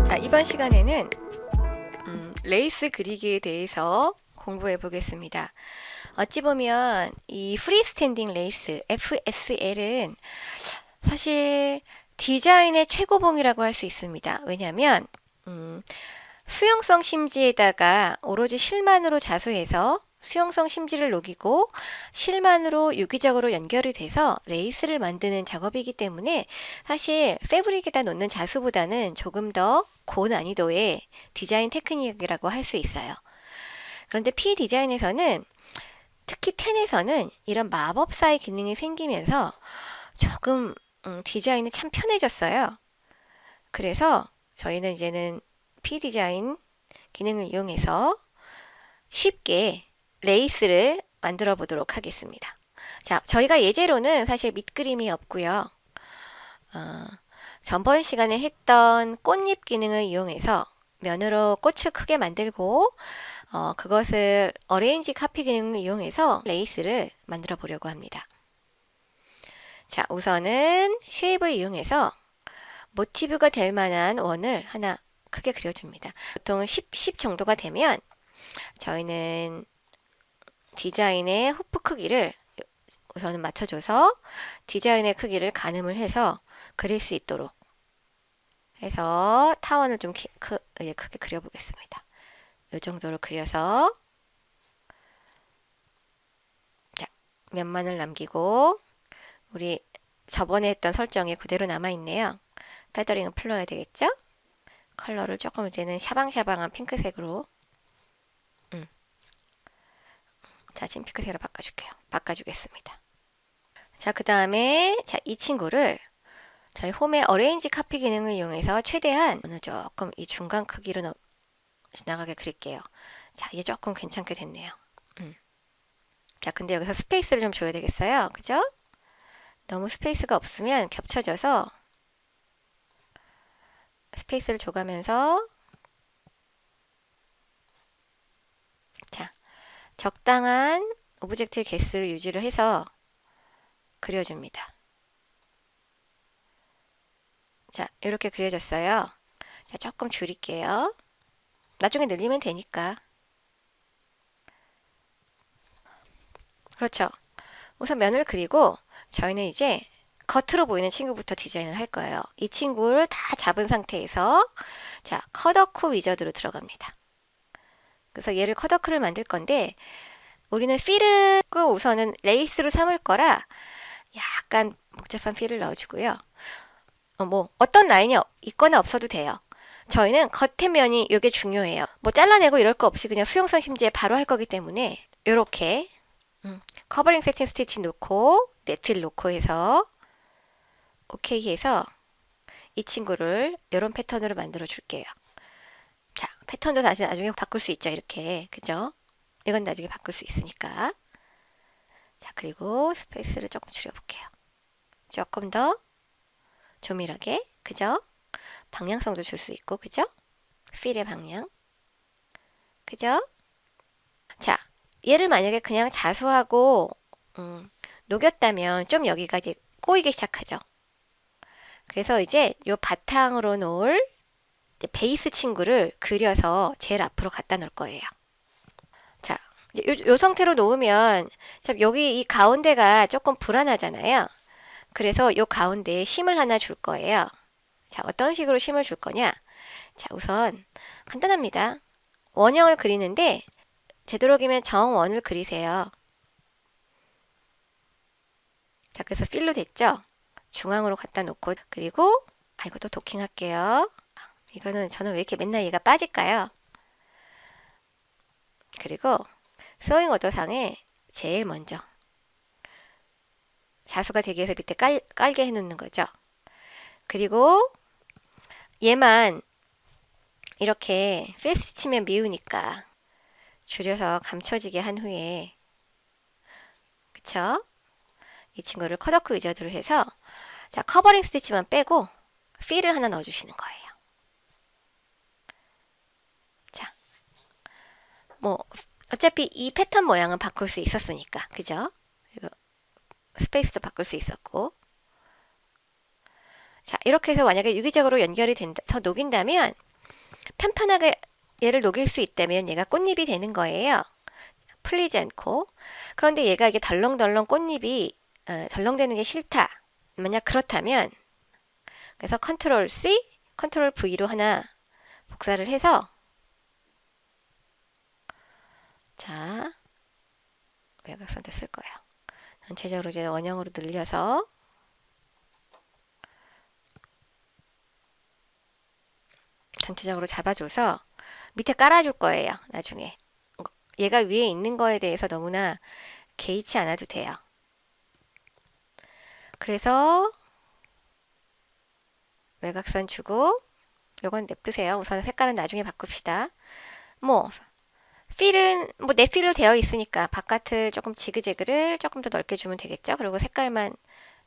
자, 이번 시간에는 레이스 그리기에 대해서 공부해 보겠습니다. 어찌 보면 이 프리스탠딩 레이스 FSL은 사실 디자인의 최고봉이라고 할 수 있습니다. 왜냐하면 수용성 심지에다가 오로지 실만으로 자수해서 수용성 심지를 녹이고 실만으로 유기적으로 연결이 돼서 레이스를 만드는 작업이기 때문에 사실 패브릭에다 놓는 자수보다는 조금 더 고난이도의 디자인 테크닉이라고 할 수 있어요. 그런데 P 디자인에서는 특히 10에서는 이런 마법사의 기능이 생기면서 조금 디자인이 참 편해졌어요. 그래서 저희는 이제는 P 디자인 기능을 이용해서 쉽게 레이스를 만들어 보도록 하겠습니다. 자, 저희가 예제로는 사실 밑그림이 없고요. 전번 시간에 했던 꽃잎 기능을 이용해서 면으로 꽃을 크게 만들고 그것을 어레인지 카피 기능을 이용해서 레이스를 만들어 보려고 합니다. 자, 우선은 쉐입을 이용해서 모티브가 될 만한 원을 하나 크게 그려줍니다. 보통 10 정도가 되면 저희는 디자인의 후프 크기를 우선은 맞춰줘서 디자인의 크기를 가늠을 해서 그릴 수 있도록 해서 타원을 좀 크게 그려보겠습니다. 이 정도로 그려서 자, 면만을 남기고 우리 저번에 했던 설정이 그대로 남아있네요. 패더링을 풀러야 되겠죠? 컬러를 조금 이제는 샤방샤방한 핑크색으로 자진 핑크색으로 바꿔주겠습니다. 자, 그 다음에 이 친구를 저희 홈의 어레인지 카피 기능을 이용해서 최대한 조금 이 중간 크기로 지나가게 그릴게요. 자, 이제 조금 괜찮게 됐네요. 자, 근데 여기서 스페이스를 좀 줘야 되겠어요. 그죠? 너무 스페이스가 없으면 겹쳐져서 스페이스를 줘가면서 자, 적당한 오브젝트의 개수를 유지를 해서 그려줍니다. 자, 이렇게 그려졌어요. 자, 조금 줄일게요. 나중에 늘리면 되니까. 그렇죠. 우선 면을 그리고 저희는 이제 겉으로 보이는 친구부터 디자인을 할 거예요. 이 친구를 다 잡은 상태에서 자, 컷워크 위저드로 들어갑니다. 그래서 얘를 컷워크를 만들 건데 우리는 필을 우선은 레이스로 삼을 거라 약간 복잡한 필을 넣어주고요. 뭐 어떤 라인이 있거나 없어도 돼요. 저희는 겉의 면이 이게 중요해요. 뭐 잘라내고 이럴 거 없이 그냥 수용성 심지에 바로 할 거기 때문에 이렇게 커버링 세팅 스티치 놓고 넷필 놓고 해서 오케이 해서 이 친구를 이런 패턴으로 만들어 줄게요. 자, 패턴도 다시 나중에 바꿀 수 있죠. 이렇게. 그죠? 이건 나중에 바꿀 수 있으니까. 자, 그리고 스페이스를 조금 줄여볼게요. 조금 더 조밀하게. 그죠? 방향성도 줄 수 있고. 그죠? 필의 방향. 그죠? 자, 얘를 만약에 그냥 자수하고 녹였다면 좀 여기가 이제 꼬이기 시작하죠. 그래서 이제 요 바탕으로 놓을 베이스 친구를 그려서 제일 앞으로 갖다 놓을 거예요. 자, 이제 요 상태로 놓으면 참 여기 이 가운데가 조금 불안하잖아요. 그래서 요 가운데에 심을 하나 줄 거예요. 자, 어떤 식으로 심을 줄 거냐? 자, 우선 간단합니다. 원형을 그리는데 되도록이면 정원을 그리세요. 자, 그래서 필로 됐죠? 중앙으로 갖다 놓고 그리고 이것도 도킹할게요. 이거는 저는 왜 이렇게 맨날 얘가 빠질까요? 그리고 소잉 오더상에 제일 먼저 자수가 되기 위해서 밑에 깔게 해놓는 거죠. 그리고 얘만 이렇게 필스 치면 미우니까 줄여서 감춰지게 한 후에 그쵸? 이 친구를 컷워크 위저드로 해서 자, 커버링 스티치만 빼고 필을 하나 넣어주시는 거예요. 자, 뭐 어차피 이 패턴 모양은 바꿀 수 있었으니까 그죠? 그리고 스페이스도 바꿀 수 있었고 자, 이렇게 해서 만약에 유기적으로 연결이 돼서 녹인다면 편편하게 얘를 녹일 수 있다면 얘가 꽃잎이 되는 거예요. 풀리지 않고. 그런데 얘가 이게 덜렁덜렁 꽃잎이 덜렁대는 게 싫다. 만약 그렇다면 그래서 컨트롤 C, 컨트롤 V로 하나 복사를 해서 자 외곽선도 쓸 거예요. 전체적으로 이제 원형으로 늘려서 전체적으로 잡아줘서 밑에 깔아줄 거예요. 나중에 얘가 위에 있는 거에 대해서 너무나 개의치 않아도 돼요. 그래서 외곽선 주고 요건 냅두세요. 우선 색깔은 나중에 바꿉시다. 뭐 필은 뭐 내 필로 되어 있으니까 바깥을 조금 지그재그를 조금 더 넓게 주면 되겠죠. 그리고 색깔만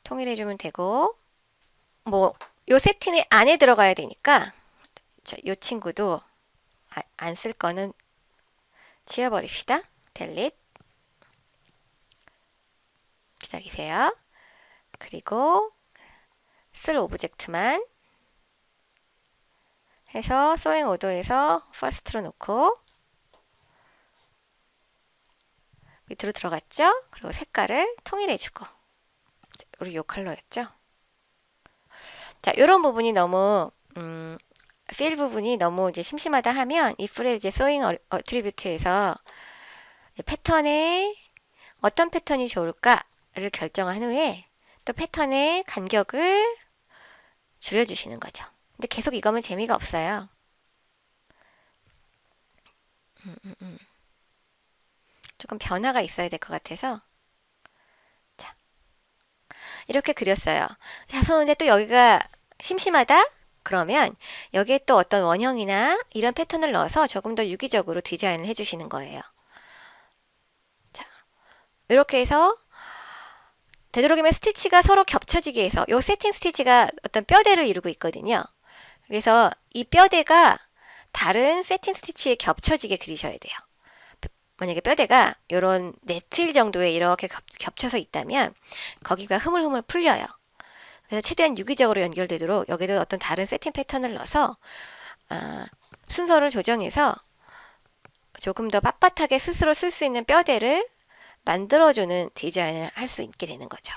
통일해 주면 되고 뭐 요 세팅 안에 들어가야 되니까 요 친구도 안 쓸 거는 지워버립시다. 델릿 기다리세요. 그리고 쓸 오브젝트만 해서 소잉 오더에서 퍼스트로 놓고 밑으로 들어갔죠? 그리고 색깔을 통일해주고 우리 요 컬러였죠? 자, 이런 부분이 너무 필 부분이 너무 이제 심심하다 하면 이 풀의 이제 소잉 어트리뷰트에서 패턴에 어떤 패턴이 좋을까를 결정한 후에 또 패턴의 간격을 줄여주시는 거죠. 근데 계속 이거면 재미가 없어요. 조금 변화가 있어야 될 것 같아서 자 이렇게 그렸어요. 자, 그런데 또 여기가 심심하다? 그러면 여기에 또 어떤 원형이나 이런 패턴을 넣어서 조금 더 유기적으로 디자인을 해주시는 거예요. 자, 이렇게 해서 되도록이면 스티치가 서로 겹쳐지게 해서 이 세팅 스티치가 어떤 뼈대를 이루고 있거든요. 그래서 이 뼈대가 다른 세팅 스티치에 겹쳐지게 그리셔야 돼요. 만약에 뼈대가 이런 넷필 정도에 이렇게 겹쳐서 있다면 거기가 흐물흐물 풀려요. 그래서 최대한 유기적으로 연결되도록 여기도 어떤 다른 세팅 패턴을 넣어서 순서를 조정해서 조금 더 빳빳하게 스스로 쓸 수 있는 뼈대를 만들어주는 디자인을 할 수 있게 되는 거죠.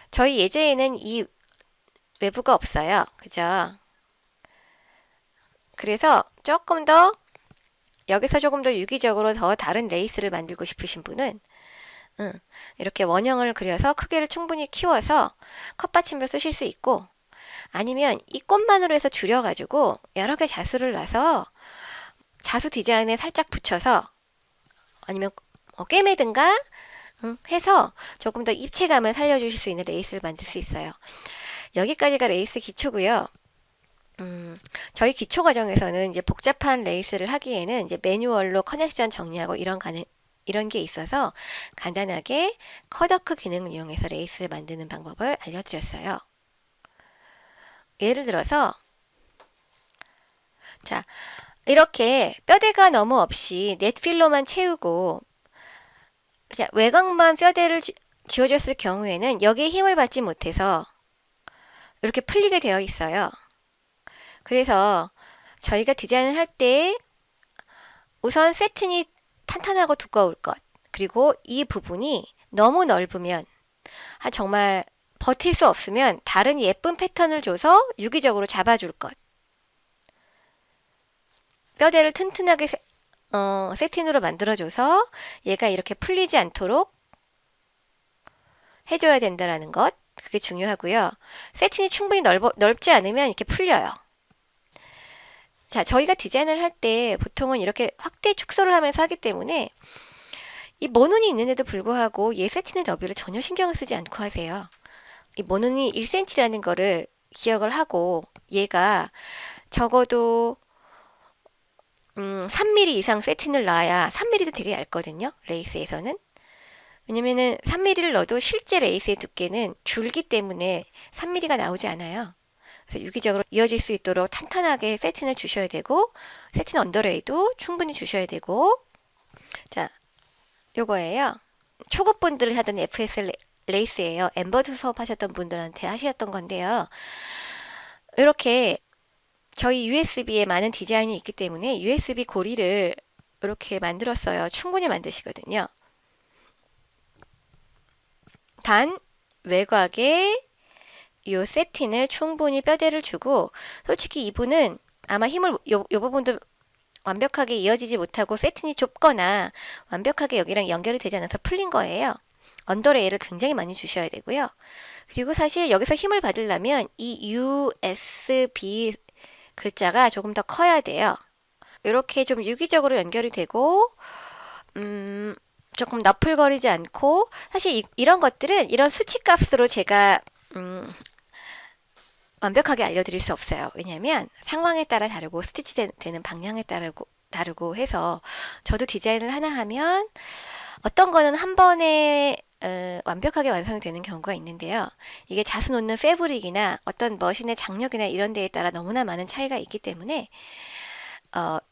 저희 예제에는 이 외부가 없어요. 그죠? 그래서 조금 더 여기서 조금 더 유기적으로 더 다른 레이스를 만들고 싶으신 분은 이렇게 원형을 그려서 크기를 충분히 키워서 컵받침으로 쓰실 수 있고 아니면 이 꽃만으로 해서 줄여가지고 여러 개 자수를 놔서 자수 디자인에 살짝 붙여서 아니면 꿰매든가 해서 조금 더 입체감을 살려주실 수 있는 레이스를 만들 수 있어요. 여기까지가 레이스 기초고요. 저희 기초 과정에서는 이제 복잡한 레이스를 하기에는 이제 매뉴얼로 커넥션 정리하고 이런 게 있어서 간단하게 컷워크 기능을 이용해서 레이스를 만드는 방법을 알려드렸어요. 예를 들어서 자 이렇게 뼈대가 너무 없이 넷필로만 채우고 그냥 외곽만 뼈대를 지워줬을 경우에는 여기에 힘을 받지 못해서 이렇게 풀리게 되어 있어요. 그래서 저희가 디자인을 할 때 우선 세팅이 탄탄하고 두꺼울 것 그리고 이 부분이 너무 넓으면 정말 버틸 수 없으면 다른 예쁜 패턴을 줘서 유기적으로 잡아줄 것 뼈대를 튼튼하게 세팅으로 만들어줘서 얘가 이렇게 풀리지 않도록 해줘야 된다는 것 그게 중요하고요. 세팅이 충분히 넓지 않으면 이렇게 풀려요. 자, 저희가 디자인을 할 때 보통은 이렇게 확대 축소를 하면서 하기 때문에 이 모눈이 있는데도 불구하고 얘 세팅의 너비를 전혀 신경을 쓰지 않고 하세요. 이 모눈이 1cm라는 거를 기억을 하고 얘가 적어도 3mm 이상 세팅을 놔야 3mm도 되게 얇거든요. 레이스에서는. 왜냐면은 3mm를 넣어도 실제 레이스의 두께는 줄기 때문에 3mm가 나오지 않아요. 그래서 유기적으로 이어질 수 있도록 탄탄하게 세팅을 주셔야 되고 세팅 언더레이도 충분히 주셔야 되고 자 요거예요. 초급분들 하던 FS 레이스예요. 엠버드 수업 하셨던 분들한테 하셨던 건데요. 이렇게 저희 USB에 많은 디자인이 있기 때문에 USB 고리를 이렇게 만들었어요. 충분히 만드시거든요. 단 외곽에 이 세틴을 충분히 뼈대를 주고, 솔직히 이분은 아마 힘을 요 부분도 완벽하게 이어지지 못하고 세틴이 좁거나 완벽하게 여기랑 연결이 되지 않아서 풀린 거예요. 언더레일을 굉장히 많이 주셔야 되고요. 그리고 사실 여기서 힘을 받으려면 이 USB 글자가 조금 더 커야 돼요. 이렇게 좀 유기적으로 연결이 되고 조금 너풀거리지 않고, 사실 이런 것들은 이런 수치값으로 제가 완벽하게 알려드릴 수 없어요. 왜냐하면 상황에 따라 다르고 스티치 되는 방향에 다르고 해서, 저도 디자인을 하나 하면 어떤 거는 한 번에 완벽하게 완성이 되는 경우가 있는데요. 이게 자수 놓는 패브릭이나 어떤 머신의 장력이나 이런 데에 따라 너무나 많은 차이가 있기 때문에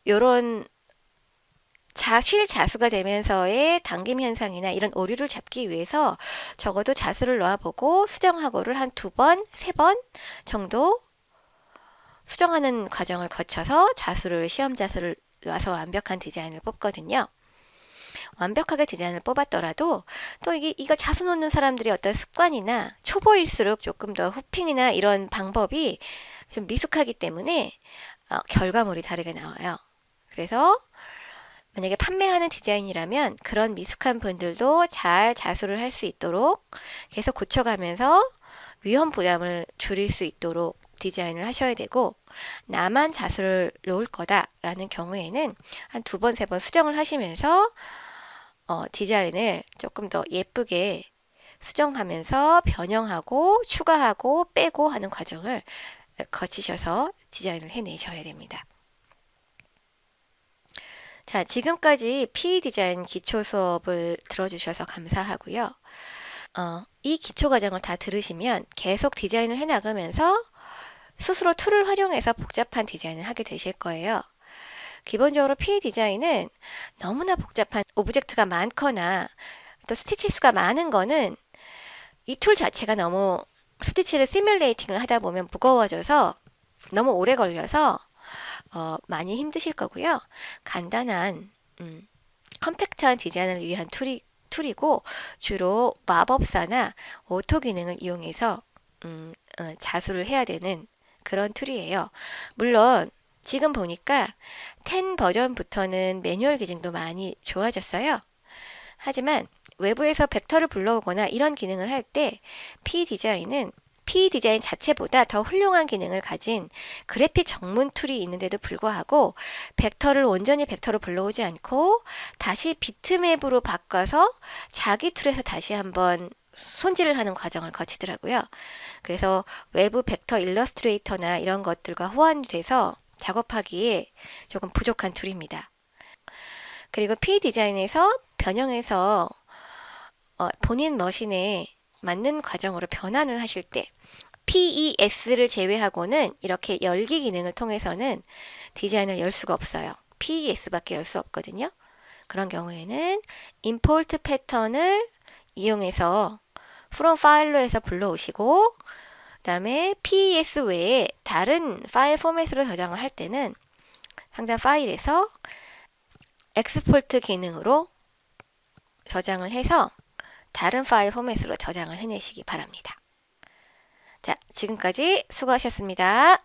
요런 실자수가 되면서의 당김 현상이나 이런 오류를 잡기 위해서 적어도 자수를 놔보고 수정하고를 한 2번, 3번 정도 수정하는 과정을 거쳐서 시험 자수를 놔서 완벽한 디자인을 뽑거든요. 완벽하게 디자인을 뽑았더라도 또 이거 자수 놓는 사람들이 어떤 습관이나 초보일수록 조금 더 후핑이나 이런 방법이 좀 미숙하기 때문에 결과물이 다르게 나와요. 그래서 만약에 판매하는 디자인이라면 그런 미숙한 분들도 잘 자수를 할 수 있도록 계속 고쳐가면서 위험 부담을 줄일 수 있도록 디자인을 하셔야 되고, 나만 자수를 놓을 거다라는 경우에는 한 2번, 3번 수정을 하시면서 디자인을 조금 더 예쁘게 수정하면서 변형하고 추가하고 빼고 하는 과정을 거치셔서 디자인을 해내셔야 됩니다. 자, 지금까지 PE 디자인 기초 수업을 들어주셔서 감사하고요. 이 기초 과정을 다 들으시면 계속 디자인을 해나가면서 스스로 툴을 활용해서 복잡한 디자인을 하게 되실 거예요. 기본적으로 PE 디자인은 너무나 복잡한 오브젝트가 많거나 또 스티치 수가 많은 거는 이 툴 자체가 너무 스티치를 시뮬레이팅을 하다 보면 무거워져서 너무 오래 걸려서 많이 힘드실 거고요. 간단한 컴팩트한 디자인을 위한 툴이고, 주로 마법사나 오토 기능을 이용해서 자수를 해야 되는 그런 툴이에요. 물론 지금 보니까 10 버전부터는 매뉴얼 기능도 많이 좋아졌어요. 하지만 외부에서 벡터를 불러오거나 이런 기능을 할 때 PE 디자인 자체보다 더 훌륭한 기능을 가진 그래픽 전문 툴이 있는데도 불구하고 벡터를 온전히 벡터로 불러오지 않고 다시 비트맵으로 바꿔서 자기 툴에서 다시 한번 손질을 하는 과정을 거치더라고요. 그래서 외부 벡터 일러스트레이터나 이런 것들과 호환이 돼서 작업하기에 조금 부족한 툴입니다. 그리고 PE 디자인에서 변형해서 본인 머신에 맞는 과정으로 변환을 하실 때 PES를 제외하고는 이렇게 열기 기능을 통해서는 디자인을 열 수가 없어요. PES밖에 열 수 없거든요. 그런 경우에는 임포트 패턴을 이용해서 프롬 파일로 해서 불러오시고, 그 다음에 PES 외에 다른 파일 포맷으로 저장을 할 때는 상단 파일에서 엑스포트 기능으로 저장을 해서 다른 파일 포맷으로 저장을 해내시기 바랍니다. 자, 지금까지 수고하셨습니다.